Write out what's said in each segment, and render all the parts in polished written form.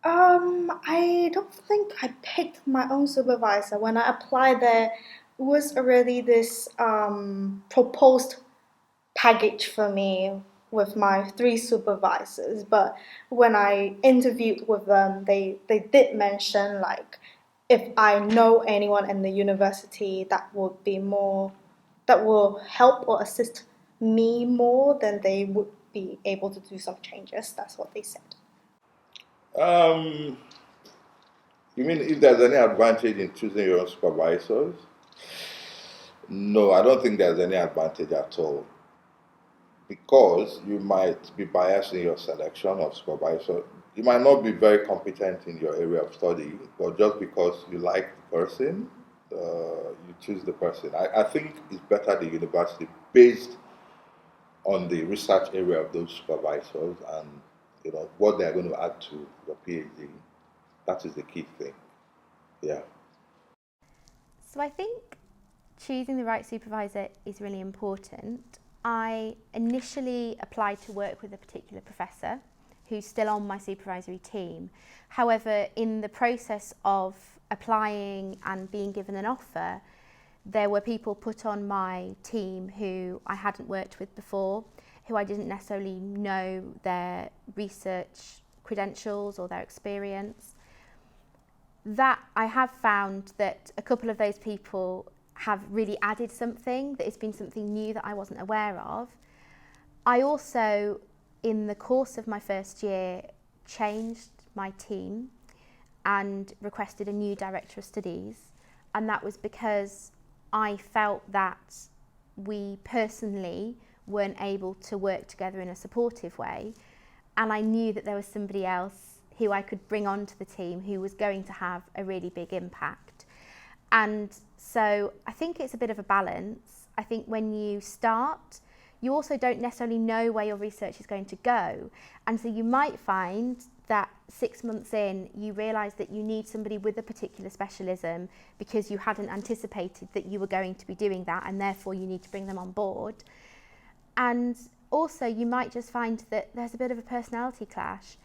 I don't think I picked my own supervisor. When I applied there, it was already this proposed package for me with my three supervisors. But when I interviewed with them, they did mention like if I know anyone in the university that would be more that will help or assist me more, then they would be able to do some changes. That's what they said. Um, you mean if there's any advantage in choosing your own supervisors? No, I don't think there's any advantage at all because you might be biased in your selection of supervisor. You might not be very competent in your area of study, but just because you like the person, you choose the person. I think it's better the university based on the research area of those supervisors and what they're going to add to your PhD. That is the key thing. Yeah. So I think choosing the right supervisor is really important. I initially applied to work with a particular professor who's still on my supervisory team. However, in the process of applying and being given an offer, there were people put on my team who I hadn't worked with before, who I didn't necessarily know their research credentials or their experience. That I have found that a couple of those people have really added something, that it's been something new that I wasn't aware of. I also, in the course of my first year, changed my team and requested a new director of studies, and that was because I felt that we personally weren't able to work together in a supportive way, and I knew that there was somebody else who I could bring onto the team who was going to have a really big impact. And so I think it's a bit of a balance. I think when you start, you also don't necessarily know where your research is going to go. And so you might find that 6 months in, you realise that you need somebody with a particular specialism because you hadn't anticipated that you were going to be doing that, and therefore you need to bring them on board. And also you might just find that there's a bit of a personality clash,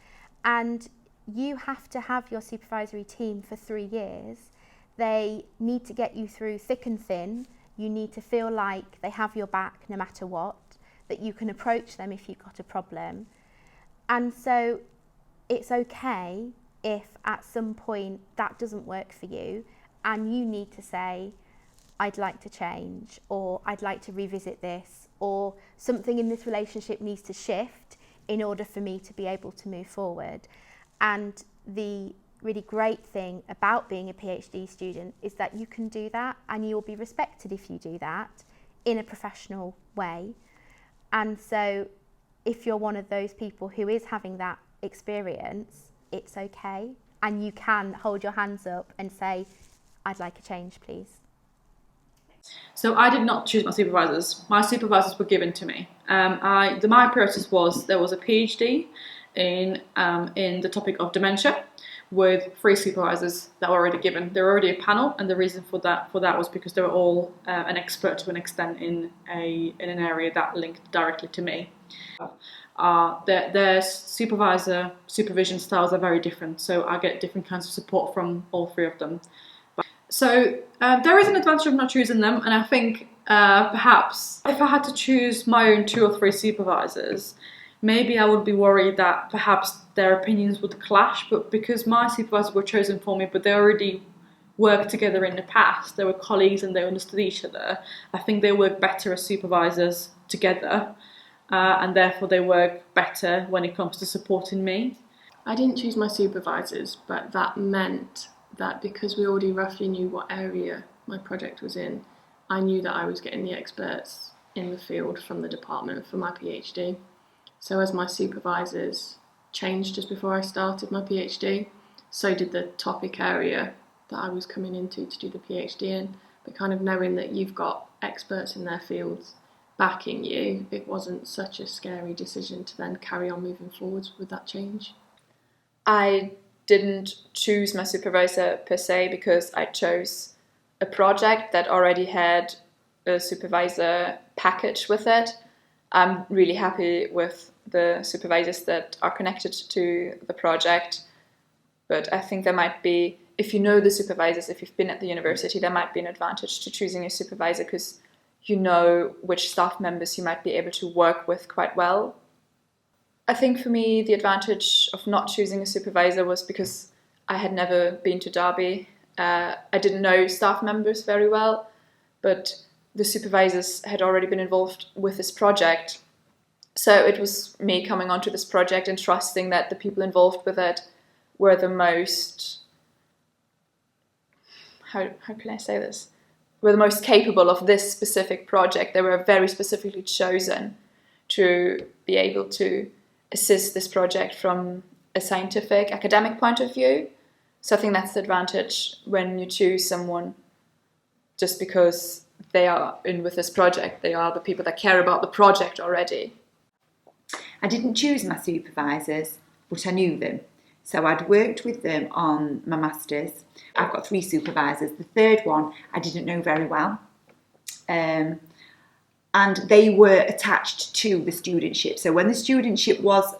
and you have to have your supervisory team for 3 years. They need to get you through thick and thin. You need to feel like they have your back no matter what, that you can approach them if you've got a problem. And so it's okay if at some point that doesn't work for you and you need to say, I'd like to change, or I'd like to revisit this, or something in this relationship needs to shift in order for me to be able to move forward. And the really great thing about being a PhD student is that you can do that, and you will be respected if you do that in a professional way. And so if you're one of those people who is having that experience, it's okay, and you can hold your hands up and say, I'd like a change, please. So I did not choose my supervisors. My supervisors were given to me. My process was there was a PhD in the topic of dementia with 3 supervisors that were already given. They were already a panel, and the reason for that was because they were all an expert to an extent in an area that linked directly to me. Their supervision styles are very different, so I get different kinds of support from all 3 of them. So there is an advantage of not choosing them, and I think perhaps if I had to choose my own 2 or 3 supervisors, maybe I would be worried that perhaps their opinions would clash, but because my supervisors were chosen for me, but they already worked together in the past, they were colleagues and they understood each other, I think they work better as supervisors together, and therefore they work better when it comes to supporting me. I didn't choose my supervisors, but that meant that because we already roughly knew what area my project was in, I knew that I was getting the experts in the field from the department for my PhD. So as my supervisors changed just before I started my PhD, so did the topic area that I was coming into to do the PhD in. But kind of knowing that you've got experts in their fields backing you, it wasn't such a scary decision to then carry on moving forwards with that change. I didn't choose my supervisor per se because I chose a project that already had a supervisor package with it. I'm really happy with the supervisors that are connected to the project. But I think there might be, if you know the supervisors, if you've been at the university, there might be an advantage to choosing a supervisor because you know which staff members you might be able to work with quite well. I think for me, the advantage of not choosing a supervisor was because I had never been to Derby. I didn't know staff members very well, but the supervisors had already been involved with this project. So it was me coming onto this project and trusting that the people involved with it were the most, how can I say this? Were the most capable of this specific project. They were very specifically chosen to be able to assist this project from a scientific, academic point of view. So I think that's the advantage when you choose someone just because they are in with this project. They are the people that care about the project already. I didn't choose my supervisors, but I knew them. So I'd worked with them on my masters. I've got 3 supervisors. The third one I didn't know very well. And they were attached to the studentship. So when the studentship was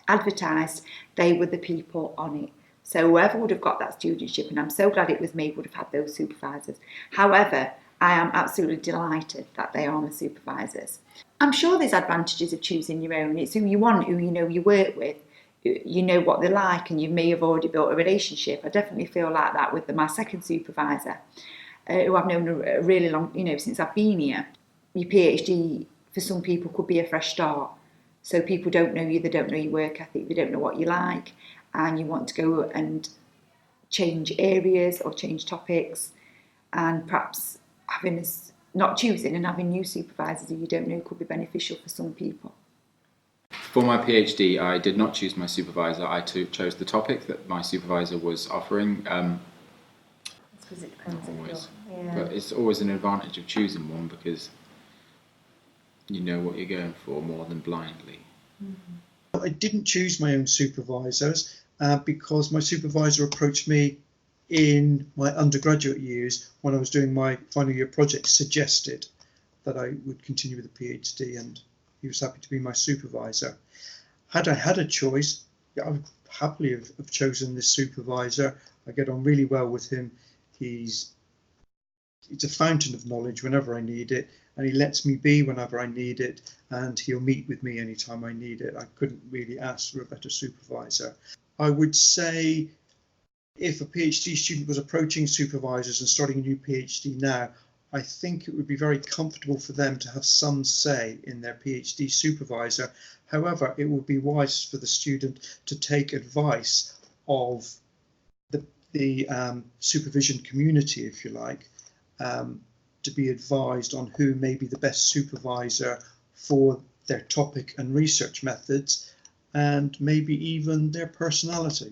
advertised, they were the people on it. So whoever would have got that studentship, and I'm so glad it was me, would have had those supervisors. However, I am absolutely delighted that they are my supervisors. I'm sure there's advantages of choosing your own. It's who you want, who you know you work with. You know what they're like, and you may have already built a relationship. I definitely feel like that with my second supervisor, who I've known a really long, since I've been here. Your PhD for some people could be a fresh start. So people don't know you, they don't know your work ethic, they don't know what you like, and you want to go and change areas or change topics, and perhaps not choosing and having new supervisors who you don't know could be beneficial for some people. For my PhD, I did not choose my supervisor. I chose the topic that my supervisor was offering. Because it depends always, but it's always an advantage of choosing one because you know what you're going for more than blindly. Mm-hmm. I didn't choose my own supervisors because my supervisor approached me in my undergraduate years when I was doing my final year project, suggested that I would continue with the PhD, and he was happy to be my supervisor. Had I had a choice, I would happily have chosen this supervisor. I get on really well with him. He's a fountain of knowledge whenever I need it, and he lets me be whenever I need it, and he'll meet with me anytime I need it. I couldn't really ask for a better supervisor. I would say if a PhD student was approaching supervisors and starting a new PhD now, I think it would be very comfortable for them to have some say in their PhD supervisor. However, it would be wise for the student to take advice of the supervision community, if you like, to be advised on who may be the best supervisor for their topic and research methods, and maybe even their personality.